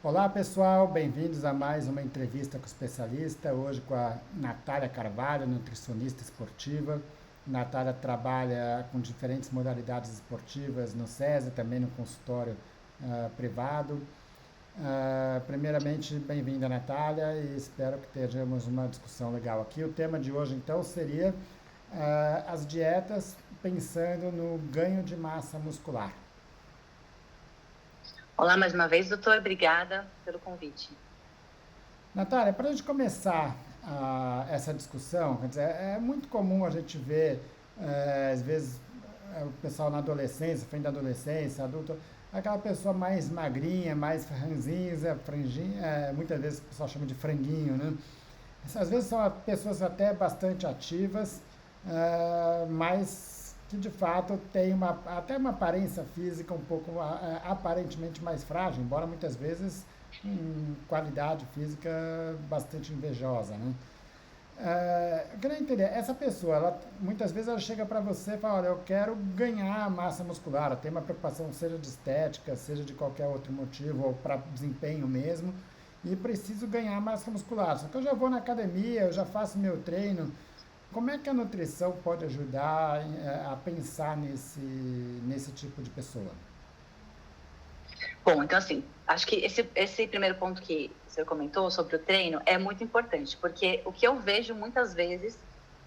Olá pessoal, bem-vindos a mais uma entrevista com o especialista, hoje com a Natália Carvalho, nutricionista esportiva. Natália trabalha com diferentes modalidades esportivas no SESI, também no consultório privado. Primeiramente, bem-vinda Natália e espero que tenhamos uma discussão legal aqui. O tema de hoje então seria as dietas pensando no ganho de massa muscular. Olá, mais uma vez, doutor. Obrigada pelo convite. Natália, para a gente começar essa discussão, quer dizer, é muito comum a gente ver, às vezes, o pessoal na adolescência, fim da adolescência, adulto, aquela pessoa mais magrinha, mais ranzinza, franjinha, muitas vezes o pessoal chama de franguinho, né? Às vezes são pessoas até bastante ativas, mas que de fato têm até uma aparência física um pouco aparentemente mais frágil, embora muitas vezes qualidade física bastante invejosa, né? Eu queria entender, essa pessoa, muitas vezes ela chega para você e fala, olha, eu quero ganhar massa muscular, ela tem uma preocupação seja de estética, seja de qualquer outro motivo, ou para desempenho mesmo, e preciso ganhar massa muscular. Só que eu já vou na academia, eu já faço meu treino. Como é que a nutrição pode ajudar a pensar nesse tipo de pessoa? Bom, então assim, acho que esse primeiro ponto que você comentou sobre o treino é muito importante, porque o que eu vejo muitas vezes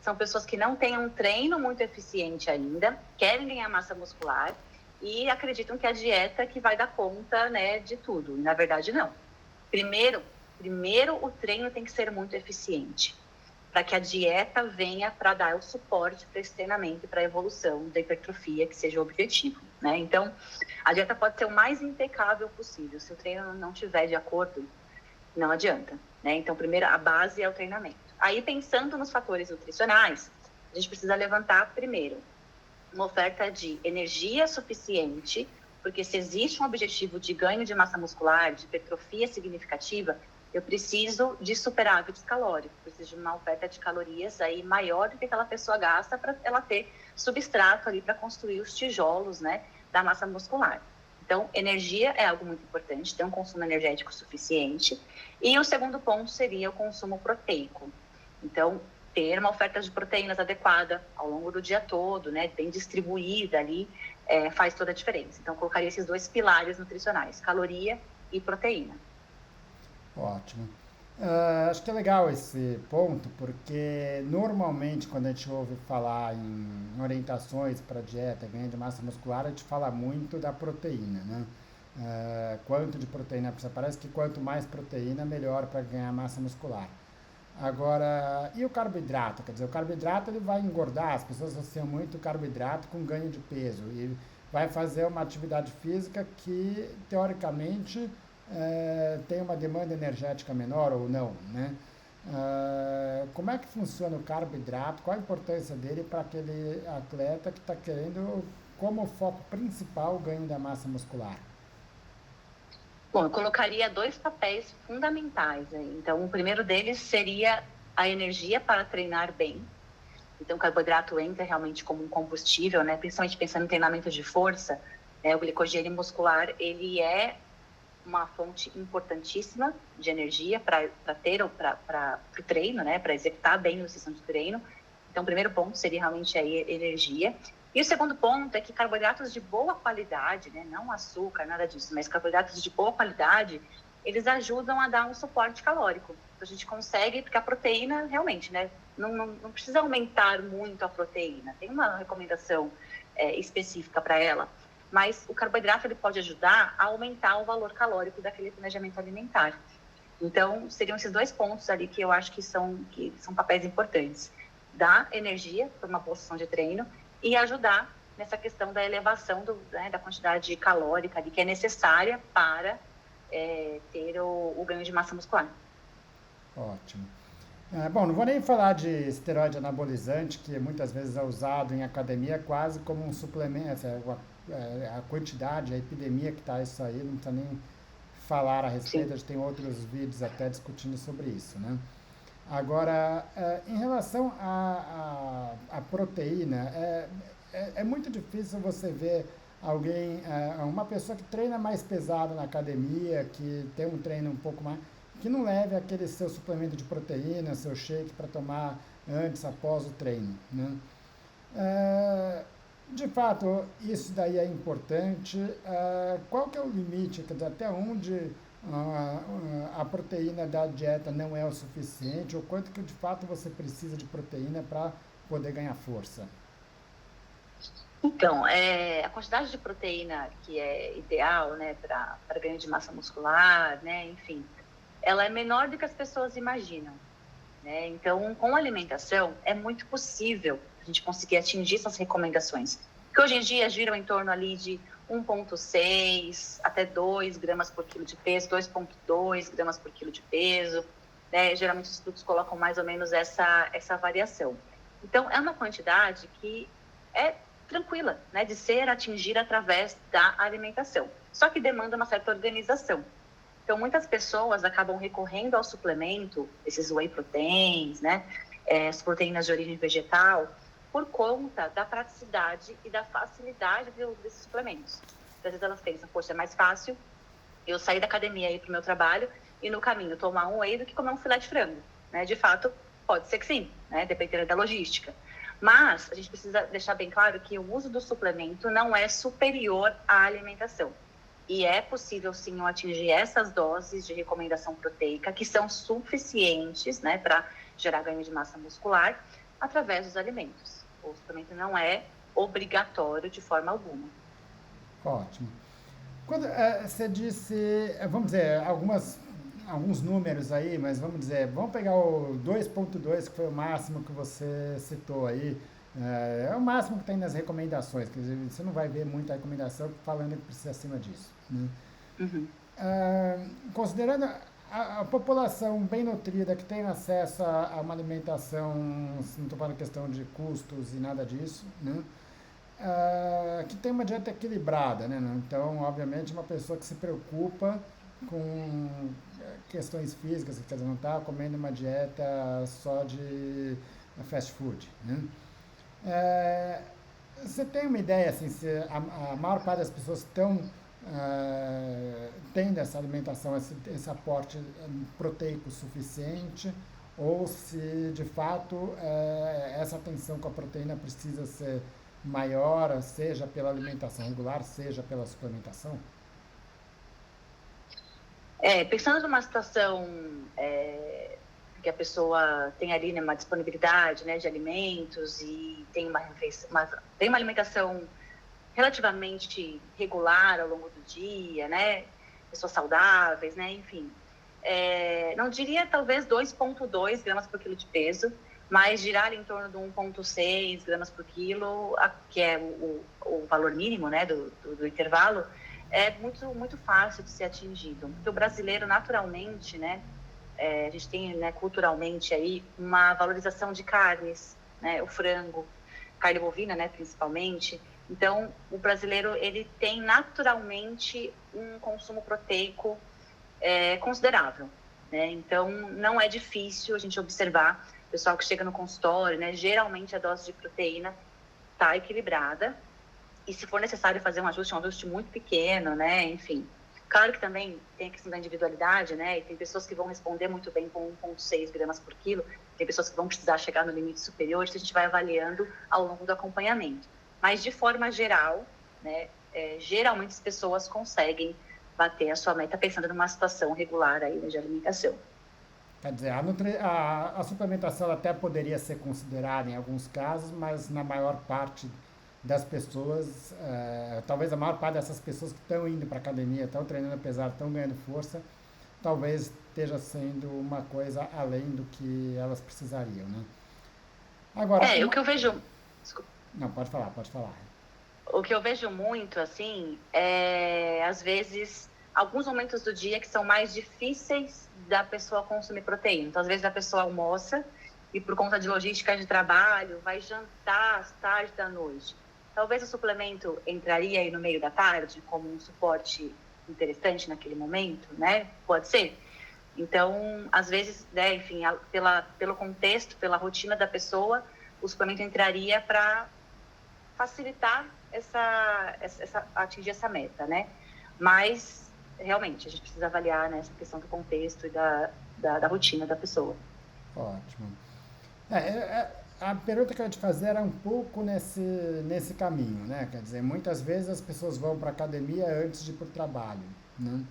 são pessoas que não têm um treino muito eficiente ainda, querem ganhar massa muscular e acreditam que a dieta é que vai dar conta, né, de tudo. E na verdade, não. Primeiro o treino tem que ser muito eficiente, para que a dieta venha para dar o suporte para esse treinamento e para a evolução da hipertrofia, que seja o objetivo, né? Então, a dieta pode ser o mais impecável possível. Se o treino não estiver de acordo, não adianta, né? Então, primeiro, a base é o treinamento. Aí, pensando nos fatores nutricionais, a gente precisa levantar, primeiro, uma oferta de energia suficiente, porque se existe um objetivo de ganho de massa muscular, de hipertrofia significativa, eu preciso de superávites calóricos, preciso de uma oferta de calorias aí maior do que aquela pessoa gasta para ela ter substrato ali para construir os tijolos, né, da massa muscular. Então, energia é algo muito importante, ter um consumo energético suficiente. E o segundo ponto seria o consumo proteico. Então, ter uma oferta de proteínas adequada ao longo do dia todo, né, bem distribuída ali, faz toda a diferença. Então, colocaria esses dois pilares nutricionais, caloria e proteína. Ótimo. Acho que é legal esse ponto, porque normalmente quando a gente ouve falar em orientações para dieta, ganho de massa muscular, a gente fala muito da proteína, né? Quanto de proteína precisa? Parece que quanto mais proteína, melhor para ganhar massa muscular. Agora, e o carboidrato? Quer dizer, o carboidrato ele vai engordar, as pessoas associam muito o carboidrato com ganho de peso e vai fazer uma atividade física que, teoricamente, tem uma demanda energética menor ou não, né? Como é que funciona o carboidrato? Qual a importância dele para aquele atleta que está querendo, como foco principal, o ganho da massa muscular? Bom, eu colocaria dois papéis fundamentais aí. Então, o primeiro deles seria a energia para treinar bem. Então, o carboidrato entra realmente como um combustível, né? Principalmente pensando em treinamento de força, o glicogênio muscular, ele é uma fonte importantíssima de energia para ter para o treino, né? Para executar bem a sessão de treino. Então, o primeiro ponto seria realmente a energia. E o segundo ponto é que carboidratos de boa qualidade, né? Não açúcar, nada disso, mas carboidratos de boa qualidade, eles ajudam a dar um suporte calórico. Então, a gente consegue, porque a proteína, realmente, né? Não precisa aumentar muito a proteína. Tem uma recomendação específica para ela, mas o carboidrato ele pode ajudar a aumentar o valor calórico daquele planejamento alimentar. Então, seriam esses dois pontos ali que eu acho que são papéis importantes. Dar energia para uma boa sessão de treino e ajudar nessa questão da elevação da quantidade calórica ali que é necessária para ter o ganho de massa muscular. Ótimo. Bom, não vou nem falar de esteroide anabolizante, que muitas vezes é usado em academia quase como um suplemento. A quantidade, a epidemia que está isso aí, não precisa nem falar a respeito, a Sim. gente tem outros vídeos até discutindo sobre isso, né? Agora, em relação à proteína, é muito difícil você ver uma pessoa que treina mais pesado na academia, que tem um treino um pouco mais, que não leve aquele seu suplemento de proteína, seu shake para tomar antes, após o treino, né? De fato, isso daí é importante. Qual que é o limite, quer dizer, até onde a proteína da dieta não é o suficiente, ou quanto que de fato você precisa de proteína para poder ganhar força? Então, a quantidade de proteína que é ideal, né, para ganho de massa muscular, né, enfim, ela é menor do que as pessoas imaginam, né? Então, com a alimentação, é muito possível a gente conseguir atingir essas recomendações, que hoje em dia giram em torno ali de 1,6 até 2 gramas por quilo de peso, 2,2 gramas por quilo de peso, né? Geralmente os estudos colocam mais ou menos essa variação. Então, é uma quantidade que é tranquila, né, de ser atingida através da alimentação. Só que demanda uma certa organização. Então, muitas pessoas acabam recorrendo ao suplemento, esses whey proteins, né, as proteínas de origem vegetal, por conta da praticidade e da facilidade desses suplementos. Às vezes elas pensam, poxa, é mais fácil eu sair da academia e ir para o meu trabalho e no caminho tomar um whey do que comer um filé de frango, né? De fato, pode ser que sim, né, dependendo da logística. Mas a gente precisa deixar bem claro que o uso do suplemento não é superior à alimentação. E é possível, sim, atingir essas doses de recomendação proteica, que são suficientes, né, para gerar ganho de massa muscular, através dos alimentos. O suplemento não é obrigatório de forma alguma. Ótimo. Quando você disse, vamos dizer, alguns números aí, mas vamos dizer, vamos pegar o 2,2, que foi o máximo que você citou aí. É o máximo que tem nas recomendações, quer dizer, você não vai ver muita recomendação falando que precisa acima disso, né? Uhum. Considerando a população bem nutrida que tem acesso a uma alimentação, não estou falando questão de custos e nada disso, né? Que tem uma dieta equilibrada, né? Então, obviamente, uma pessoa que se preocupa com questões físicas, quer dizer, não está comendo uma dieta só de fast food, né? Você tem uma ideia, assim, se a maior parte das pessoas estão tendo essa alimentação, esse aporte proteico suficiente, ou se, de fato, essa atenção com a proteína precisa ser maior, seja pela alimentação regular, seja pela suplementação? Pensando numa situação que a pessoa tem ali, né, uma disponibilidade, né, de alimentos e tem tem uma alimentação relativamente regular ao longo do dia, né, pessoas saudáveis, né, enfim. Não diria talvez 2,2 gramas por quilo de peso, mas girar em torno de 1,6 gramas por quilo, que é o valor mínimo, né, do intervalo, é muito, muito fácil de ser atingido. Porque o brasileiro, naturalmente, né, a gente tem, né, culturalmente aí uma valorização de carnes, né, o frango, carne bovina, né, principalmente. Então, o brasileiro, ele tem naturalmente um consumo proteico considerável, né? Então, não é difícil a gente observar o pessoal que chega no consultório, né? Geralmente a dose de proteína está equilibrada e se for necessário fazer um ajuste muito pequeno, né? Enfim, claro que também tem a questão da individualidade, né? E tem pessoas que vão responder muito bem com 1,6 gramas por quilo, tem pessoas que vão precisar chegar no limite superior, isso a gente vai avaliando ao longo do acompanhamento. Mas, de forma geral, né? Geralmente as pessoas conseguem bater a sua meta pensando numa situação regular aí, né, de alimentação. Quer dizer, a suplementação até poderia ser considerada em alguns casos, mas na maior parte das pessoas, talvez a maior parte dessas pessoas que estão indo para a academia, estão treinando pesado, estão ganhando força, talvez esteja sendo uma coisa além do que elas precisariam, né? Agora, O que eu vejo... Desculpa. Não, pode falar, pode falar. O que eu vejo muito, assim, às vezes, alguns momentos do dia que são mais difíceis da pessoa consumir proteína. Então, às vezes, a pessoa almoça e, por conta de logística de trabalho, vai jantar às tarde da noite. Talvez o suplemento entraria aí no meio da tarde como um suporte interessante naquele momento, né? Pode ser. Então, às vezes, né, enfim, pelo contexto, pela rotina da pessoa, o suplemento entraria para facilitar atingir essa meta, né? Mas, realmente, a gente precisa avaliar, né, essa questão do contexto e da rotina da pessoa. Ótimo. A pergunta que eu ia te fazer era um pouco nesse caminho, né? Quer dizer, muitas vezes as pessoas vão para a academia antes de ir para o trabalho, né?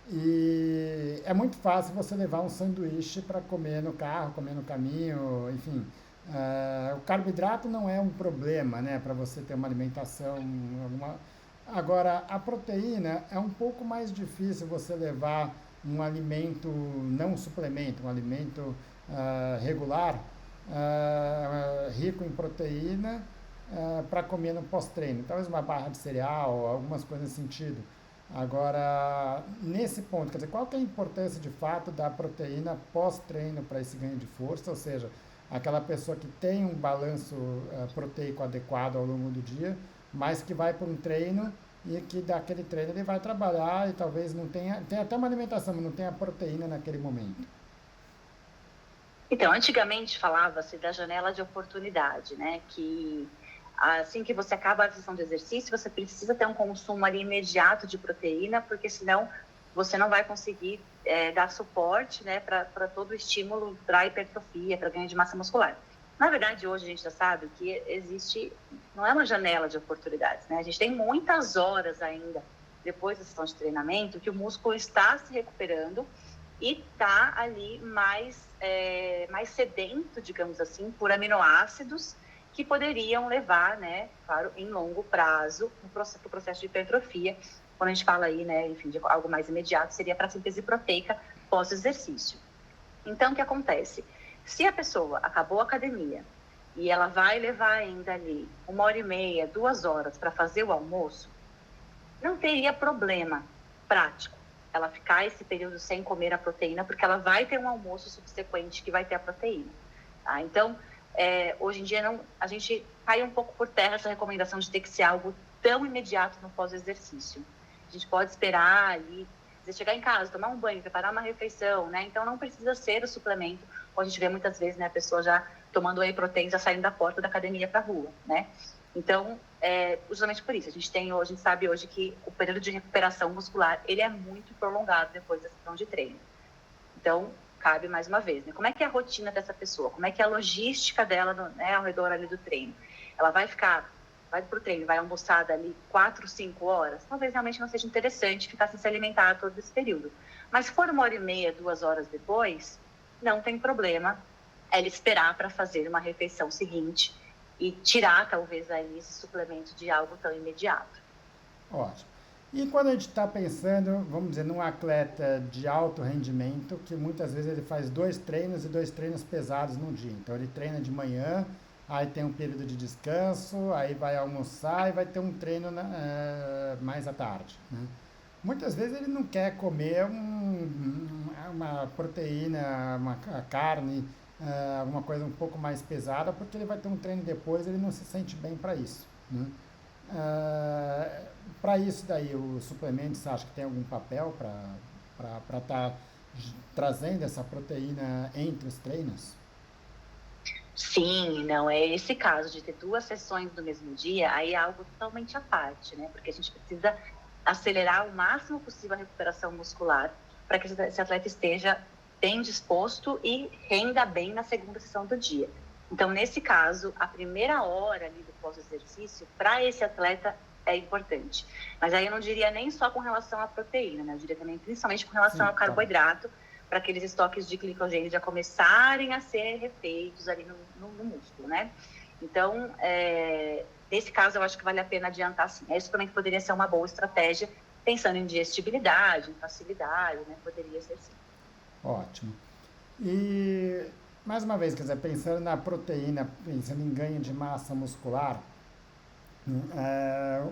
E é muito fácil você levar um sanduíche para comer no carro, comer no caminho, enfim. O carboidrato não é um problema, né, para você ter uma alimentação. Agora, a proteína é um pouco mais difícil você levar um alimento, não um suplemento, um alimento regular, rico em proteína, para comer no pós-treino. Talvez uma barra de cereal, algumas coisas nesse sentido. Agora, nesse ponto, quer dizer, qual que é a importância de fato da proteína pós-treino para esse ganho de força? Ou seja, aquela pessoa que tem um balanço proteico adequado ao longo do dia, mas que vai para um treino e que daquele treino ele vai trabalhar e talvez não tenha até uma alimentação, mas não tenha proteína naquele momento. Então, antigamente falava-se da janela de oportunidade, né? Que assim que você acaba a sessão de exercício, você precisa ter um consumo ali imediato de proteína, porque senão você não vai conseguir dar suporte, né, para todo o estímulo para hipertrofia, para ganho de massa muscular. Na verdade, hoje a gente já sabe que existe, não é uma janela de oportunidades, né? A gente tem muitas horas ainda depois da sessão de treinamento que o músculo está se recuperando e está ali mais sedento, digamos assim, por aminoácidos que poderiam levar, né, claro, em longo prazo, para o processo de hipertrofia. Quando a gente fala aí, né, enfim, de algo mais imediato, seria para a síntese proteica pós-exercício. Então, o que acontece? Se a pessoa acabou a academia e ela vai levar ainda ali 1h30, 2 horas para fazer o almoço, não teria problema prático ela ficar esse período sem comer a proteína, porque ela vai ter um almoço subsequente que vai ter a proteína. Tá? Então, hoje em dia, a gente cai um pouco por terra essa recomendação de ter que ser algo tão imediato no pós-exercício. A gente pode esperar ali, você chegar em casa, tomar um banho, preparar uma refeição, né? Então, não precisa ser o suplemento. Como a gente vê muitas vezes, né, a pessoa já tomando whey protein, já saindo da porta da academia para a rua, né? Então, justamente por isso, a gente sabe hoje que o período de recuperação muscular, ele é muito prolongado depois da sessão de treino. Então, cabe mais uma vez, né? Como é que é a rotina dessa pessoa? Como é que é a logística dela, né, ao redor ali do treino? Ela vai pro treino, vai almoçar dali 4, 5 horas? Talvez realmente não seja interessante ficar sem se alimentar todo esse período. Mas se for 1h30, 2 horas depois, não tem problema ela esperar para fazer uma refeição seguinte e tirar, talvez, aí esse suplemento de algo tão imediato. Ótimo. E quando a gente está pensando, vamos dizer, num atleta de alto rendimento, que muitas vezes ele faz 2 treinos e 2 treinos pesados num dia. Então ele treina de manhã, aí tem um período de descanso, aí vai almoçar e vai ter um treino mais à tarde, né? Muitas vezes ele não quer comer uma proteína, uma carne, alguma coisa um pouco mais pesada, porque ele vai ter um treino depois e ele não se sente bem para isso, né? Para isso daí, o suplemento, você acha que tem algum papel para estar trazendo essa proteína entre os treinos? Sim, não, é esse caso de ter 2 sessões no mesmo dia, aí é algo totalmente à parte, né? Porque a gente precisa acelerar o máximo possível a recuperação muscular para que esse atleta esteja bem disposto e renda bem na segunda sessão do dia. Então, nesse caso, a primeira hora ali do pós-exercício, para esse atleta, é importante. Mas aí eu não diria nem só com relação à proteína, né? Eu diria também principalmente com relação ao carboidrato, para aqueles estoques de glicogênio já começarem a ser refeitos ali no músculo, né? Então, nesse caso, eu acho que vale a pena adiantar, sim. Isso também poderia ser uma boa estratégia, pensando em digestibilidade, em facilidade, né? Poderia ser sim. Ótimo. E, mais uma vez, quer dizer, pensando na proteína, pensando em ganho de massa muscular,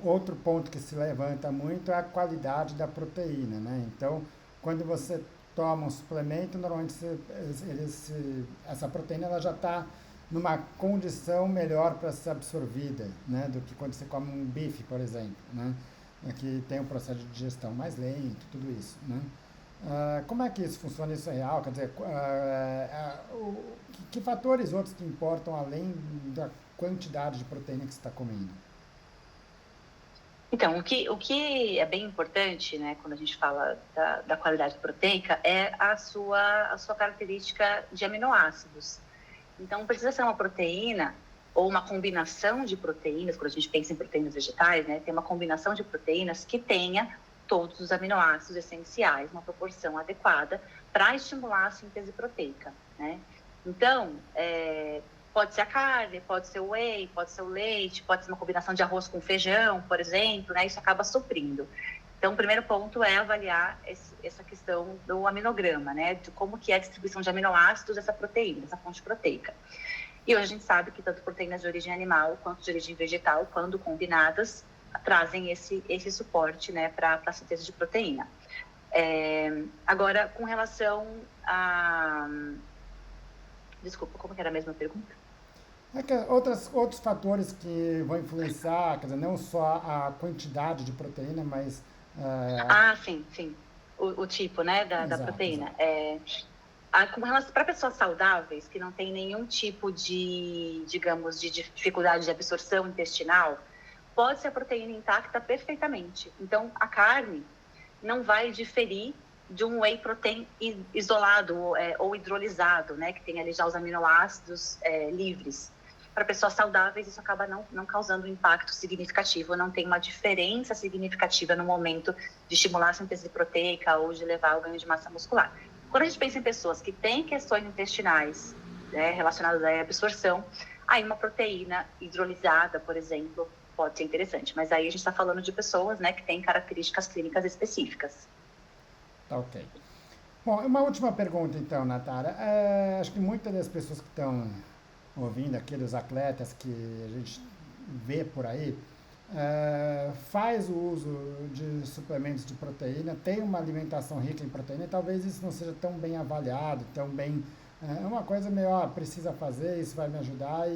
outro ponto que se levanta muito é a qualidade da proteína, né? Então, quando você toma um suplemento, normalmente essa proteína ela já está numa condição melhor para ser absorvida, né? Do que quando você come um bife, por exemplo, né? Que tem um processo de digestão mais lento, tudo isso, né? Como é que isso funciona? Isso é real? Quer dizer, que fatores outros que importam além da quantidade de proteína que você está comendo? Então, o que é bem importante, né, quando a gente fala da qualidade proteica, é a sua característica de aminoácidos. Então, precisa ser uma proteína ou uma combinação de proteínas, quando a gente pensa em proteínas vegetais, né, tem uma combinação de proteínas que tenha todos os aminoácidos essenciais, uma proporção adequada para estimular a síntese proteica, né? Então, pode ser a carne, pode ser o whey, pode ser o leite, pode ser uma combinação de arroz com feijão, por exemplo, né? Isso acaba suprindo. Então, o primeiro ponto é avaliar essa questão do aminograma, né? De como que é a distribuição de aminoácidos dessa proteína, dessa fonte proteica. E hoje a gente sabe que tanto proteínas de origem animal quanto de origem vegetal, quando combinadas, trazem esse suporte, né, para a síntese de proteína. Agora, com relação a... Desculpa, como que era a mesma pergunta? É que outros fatores que vão influenciar, quer dizer, não só a quantidade de proteína, mas... Sim, sim. O tipo, né, da exato, proteína. exato. Com relação para pessoas saudáveis, que não tem nenhum tipo de, digamos, de dificuldade de absorção intestinal, pode ser a proteína intacta perfeitamente. Então, a carne não vai diferir de um whey protein isolado ou hidrolisado, né, que tem ali já os aminoácidos livres. Para pessoas saudáveis, isso acaba não causando um impacto significativo, não tem uma diferença significativa no momento de estimular a síntese proteica ou de levar ao ganho de massa muscular. Quando a gente pensa em pessoas que têm questões intestinais, né, relacionadas à absorção, aí uma proteína hidrolisada, por exemplo, pode ser interessante. Mas aí a gente está falando de pessoas, né, que têm características clínicas específicas. Tá ok. Bom, uma última pergunta então, Natália. Acho que muitas das pessoas que estão ouvindo aqui, dos atletas que a gente vê por aí, faz o uso de suplementos de proteína, tem uma alimentação rica em proteína e talvez isso não seja tão bem avaliado, tão bem... É uma coisa meio, precisa fazer, isso vai me ajudar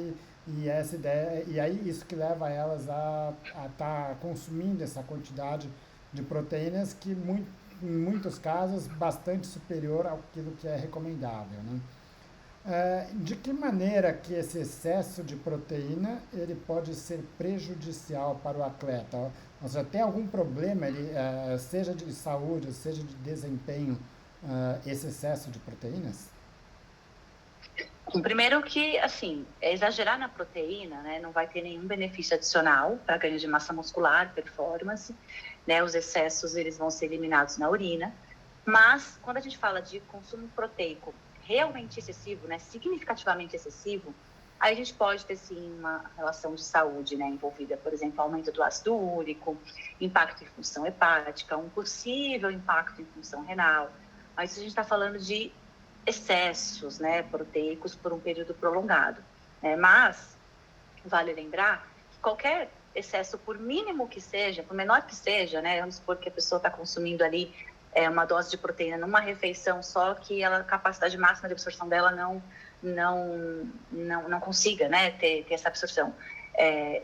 e essa ideia, e aí isso que leva elas a estar consumindo essa quantidade de proteínas que em muitos casos bastante superior àquilo que é recomendável, né? De que maneira que esse excesso de proteína ele pode ser prejudicial para o atleta? Ou seja, tem algum problema, seja de saúde, seja de desempenho, esse excesso de proteínas? Bom, primeiro que, assim, exagerar na proteína, né, não vai ter nenhum benefício adicional para ganho de massa muscular, performance, né, os excessos, eles vão ser eliminados na urina, mas quando a gente fala de consumo proteico realmente excessivo, né, significativamente excessivo, aí a gente pode ter, sim, uma relação de saúde, né, envolvida, por exemplo, aumento do ácido úrico, impacto em função hepática, um possível impacto em função renal, mas isso a gente está falando de excessos, né, proteicos por um período prolongado. Mas vale lembrar que qualquer excesso, por mínimo que seja, por menor que seja, né, vamos supor que a pessoa está consumindo ali uma dose de proteína numa refeição só, que a capacidade máxima de absorção dela não consiga, né, ter essa absorção.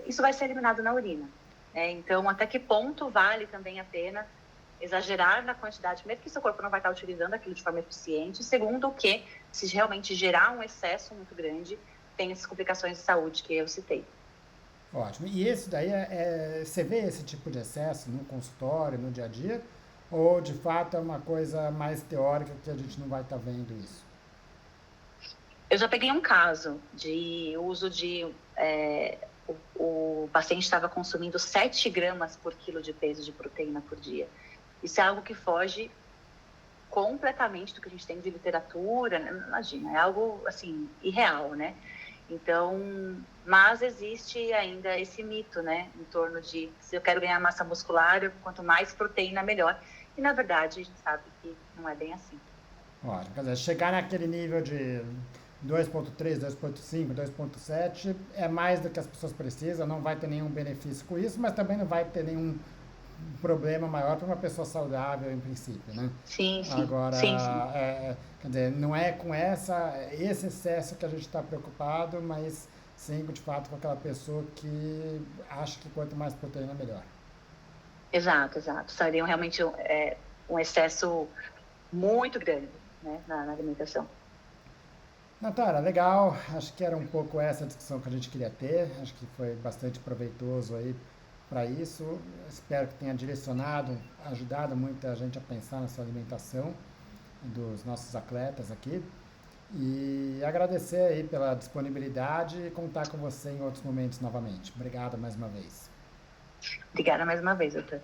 Isso vai ser eliminado na urina. Então, até que ponto vale também a pena exagerar na quantidade, mesmo que seu corpo não vai estar utilizando aquilo de forma eficiente. Segundo, que se realmente gerar um excesso muito grande, tem essas complicações de saúde que eu citei. Ótimo. E esse daí, você vê esse tipo de excesso no consultório, no dia a dia? Ou, de fato, é uma coisa mais teórica que a gente não vai estar vendo isso? Eu já peguei um caso de uso de... o paciente estava consumindo 7 gramas por quilo de peso de proteína por dia. Isso é algo que foge completamente do que a gente tem de literatura, né? Imagina, é algo, assim, irreal, né? Então, mas existe ainda esse mito, né, em torno de se eu quero ganhar massa muscular, quanto mais proteína, melhor. E, na verdade, a gente sabe que não é bem assim. Ótimo. Quer dizer, chegar naquele nível de 2,3, 2,5, 2,7 é mais do que as pessoas precisam, não vai ter nenhum benefício com isso, mas também não vai ter nenhum problema maior para uma pessoa saudável, em princípio, né? Sim, sim, Agora, sim, sim. quer dizer, não é com esse excesso que a gente está preocupado, mas sim, de fato, com aquela pessoa que acha que quanto mais proteína, melhor. Exato, exato. Seria realmente um excesso muito grande, né, na alimentação. Natália, legal. Acho que era um pouco essa discussão que a gente queria ter. Acho que foi bastante proveitoso aí para isso. Espero que tenha direcionado, ajudado muita gente a pensar na sua alimentação dos nossos atletas aqui. E agradecer aí pela disponibilidade e contar com você em outros momentos novamente. Obrigado mais uma vez. Obrigada mais uma vez, doutor.